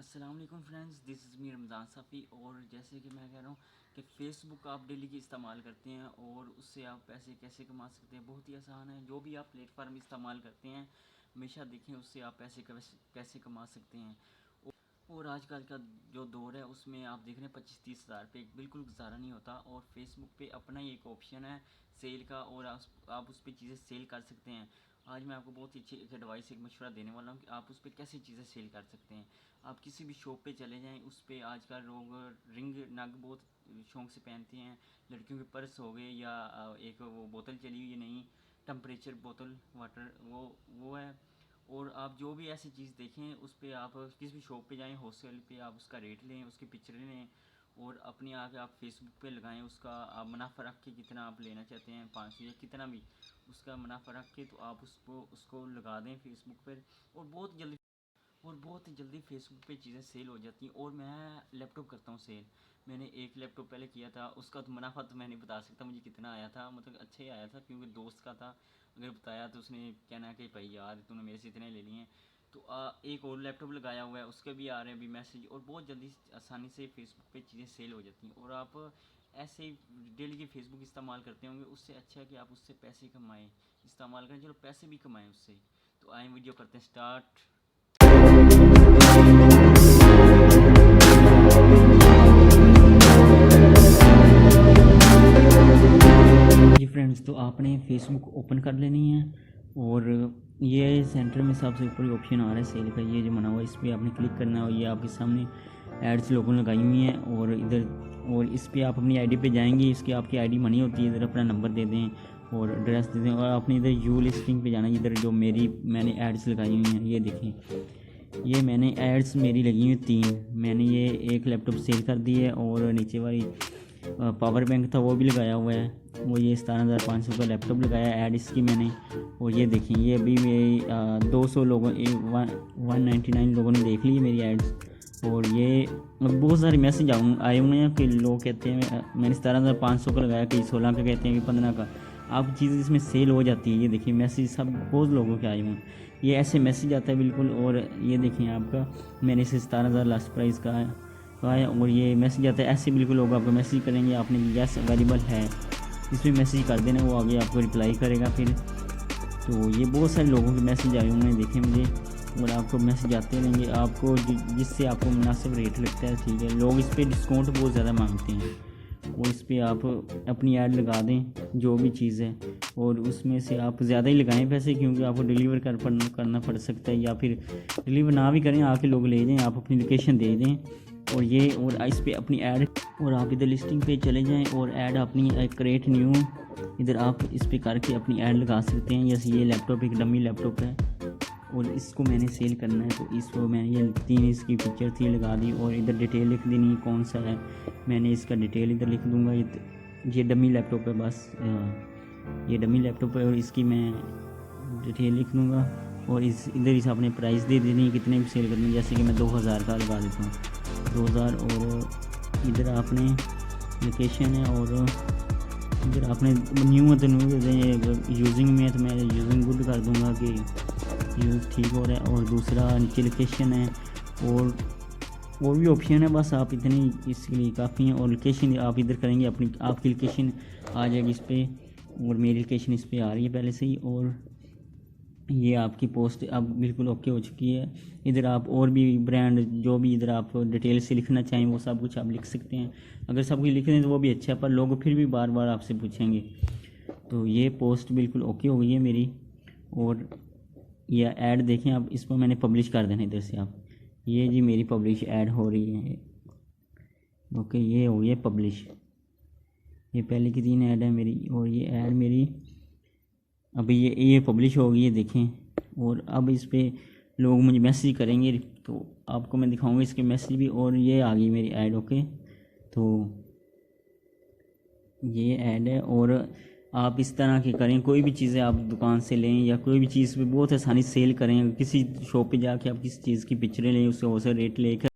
अस्सलाम वालेकुम friends, this is me Ramzan Safi. और जैसे कि मैं कह रहा हूँ कि फ़ेसबुक आप डेली की इस्तेमाल करते हैं और उससे आप पैसे कैसे कमा सकते हैं, बहुत ही आसान है। जो भी आप प्लेटफार्म इस्तेमाल करते हैं हमेशा देखें उससे आप पैसे कैसे कमा सकते हैं। और आजकल का जो दौर है उसमें आप देख रहे हैं 25-30 हज़ार पे बिल्कुल गुजारा नहीं होता। और फेसबुक पे अपना ही एक ऑप्शन है सेल का, और आप उस पर चीज़ें सेल कर सकते हैं। आज मैं आपको बहुत ही अच्छी एक एडवाइस, एक मशवरा देने वाला हूँ कि आप उस पर कैसे चीज़ें सेल कर सकते हैं। आप किसी भी शॉप पे चले जाएं, उस पर आजकल लोग रिंग नग बहुत शौक से पहनते हैं। लड़कियों के पर्स हो गए, या एक वो बोतल चली हुई है नई टेम्परेचर बोतल वाटर, वो है। और आप जो भी ऐसी चीज़ देखें उस पर आप किसी भी शॉप पे जाएं, होलसेल पे आप उसका रेट लें, उसकी पिक्चरें लें और अपने आगे आप फेसबुक पे लगाएं। उसका आप मुनाफा रख के कितना आप लेना चाहते हैं, 500 या कितना भी, उसका मुनाफा रख के तो आप उसको लगा दें फेसबुक पर। और बहुत ही जल्दी फेसबुक पे चीज़ें सेल हो जाती हैं। और मैं लैपटॉप करता हूँ सेल। मैंने एक लैपटॉप पहले किया था, उसका तो मुनाफा तो मैं नहीं बता सकता मुझे कितना आया था, मतलब अच्छा ही आया था क्योंकि दोस्त का था। अगर बताया तो उसने कहना कि भाई यार तूने मेरे से इतने ले लिए हैं। तो एक और लैपटॉप लगाया हुआ है, उसके भी आ रहे हैं अभी मैसेज। और बहुत जल्दी आसानी से फेसबुक पे चीज़ें सेल हो जाती हैं। और आप ऐसे ही डेली की फेसबुक इस्तेमाल करते होंगे, उससे अच्छा है कि आप उससे पैसे कमाएँ, इस्तेमाल करें, चलो पैसे भी कमाएँ उससे। तो आए वीडियो करते हैं स्टार्ट। जी फ्रेंड्स, तो आपने फेसबुक ओपन कर लेनी है। और ये सेंटर में सबसे ऊपर ऑप्शन आ रहा है सेल का, ये जो बना हुआ है इस पर आपने क्लिक करना है। और ये आपके सामने एड्स लोगों ने लगाई हुई हैं। और इस पर आप अपनी आईडी पे जाएंगे, इसकी आपकी आईडी बनी होती है। इधर अपना नंबर दे दें और एड्रेस दे दें, और आपने इधर यू लिस्टिंग पे जाना है। इधर जो मैंने एड्स लगाई हुई हैं, ये देखें, ये मैंने एड्स मेरी लगी हुई 3। मैंने ये एक लैपटॉप सेल कर दी है, और नीचे वाली पावर बैंक था वो भी लगाया हुआ है। वो ये 17,500 का लैपटॉप लगाया है ऐड इसकी मैंने। और ये देखें, ये अभी मेरी 200 लोगों 199 लोगों ने देख ली मेरी एड्स। और ये बहुत सारे मैसेज आए हुए हैं कि लोग कहते हैं मैंने 17,500 का लगाया, कई 16 का कहते हैं, कि 15 का। आप चीज़ इसमें सेल हो जाती है। ये देखिए मैसेज सब बहुत लोगों के आए हुए हैं, ये ऐसे मैसेज आता है बिल्कुल। और ये देखें आपका, मैंने इसे 17,000 लास्ट प्राइस का है। और ये मैसेज आता है ऐसे, बिल्कुल लोग आपको मैसेज करेंगे, आपने यस अवेलेबल है इसमें मैसेज कर देना, वो आगे आपको रिप्लाई करेगा फिर। तो ये बहुत सारे लोगों के मैसेज आए हुए हैं देखें मुझे। और आपको मैसेज आते रहेंगे, आपको जिससे आपको मुनासिब रेट लगता है, ठीक है। लोग इस पर डिस्काउंट बहुत ज़्यादा मांगते हैं, और इस पर आप अपनी ऐड लगा दें जो भी चीज़ है। और उसमें से आप ज़्यादा ही लगाएं पैसे, क्योंकि आपको डिलीवर करना पड़ सकता है, या फिर डिलीवर ना भी करें, आके लोग ले जाएं, आप अपनी लोकेशन दे दें। और इस पर अपनी ऐड, और आप इधर लिस्टिंग पे चले जाएं और ऐड अपनी क्रिएट न्यू, इधर आप इस पर करके अपनी ऐड लगा सकते हैं। जैसे ये लैपटॉप एक डमी लैपटॉप है और इसको मैंने सेल करना है, तो इसको मैंने ये 3 इसकी पिक्चर थी लगा दी। और इधर डिटेल लिख देनी कौन सा है, मैंने इसका डिटेल इधर लिख दूँगा। ये डमी लैपटॉप है, बस ये डमी लैपटॉप है, और इसकी मैं डिटेल लिख दूँगा। और इधर आपने प्राइस दे देनी कितने भी सेल करनी, जैसे कि मैं 2,000 का लगा देता हूँ, 2,000। और इधर आपने लोकेशन है, और इधर आपने न्यू है तो न्यू दे दें, यूजिंग में है तो मैं यूजिंग गुड कर दूंगा कि यूज़ ठीक हो रहा है। और दूसरा नीचे लोकेशन है, और भी ऑप्शन है, बस आप इतनी इसके लिए काफ़ी हैं। और लोकेशन आप इधर करेंगे, आपकी लोकेशन आ जाएगी इस पर, और मेरी लोकेशन इस पर आ रही है पहले से ही। और ये आपकी पोस्ट अब बिल्कुल ओके हो चुकी है। इधर आप और भी ब्रांड जो भी इधर आप डिटेल से लिखना चाहें वो सब कुछ आप लिख सकते हैं। अगर सब कुछ लिख दें तो वो भी अच्छा है, पर लोग फिर भी बार बार आपसे पूछेंगे। तो ये पोस्ट बिल्कुल ओके हो गई है मेरी। और ये ऐड देखें आप, इसको मैंने पब्लिश कर देना इधर से आप, ये जी मेरी पब्लिश ऐड हो रही है। ओके, ये हो गई है पब्लिश। ये पहले की 3 ऐड है मेरी, और ये ऐड मेरी अभी ये पब्लिश हो गई है देखें। और अब इस पर लोग मुझे मैसेज करेंगे, तो आपको मैं दिखाऊंगा इसके मैसेज भी। और ये आ गई मेरी ऐड, ओके। तो ये ऐड है, और आप इस तरह की करें, कोई भी चीज़ें आप दुकान से लें या कोई भी चीज़ भी बहुत आसानी से सेल करें। किसी शॉप पे जाके आप किसी चीज़ की पिक्चरें लें, उससे रेट लेकर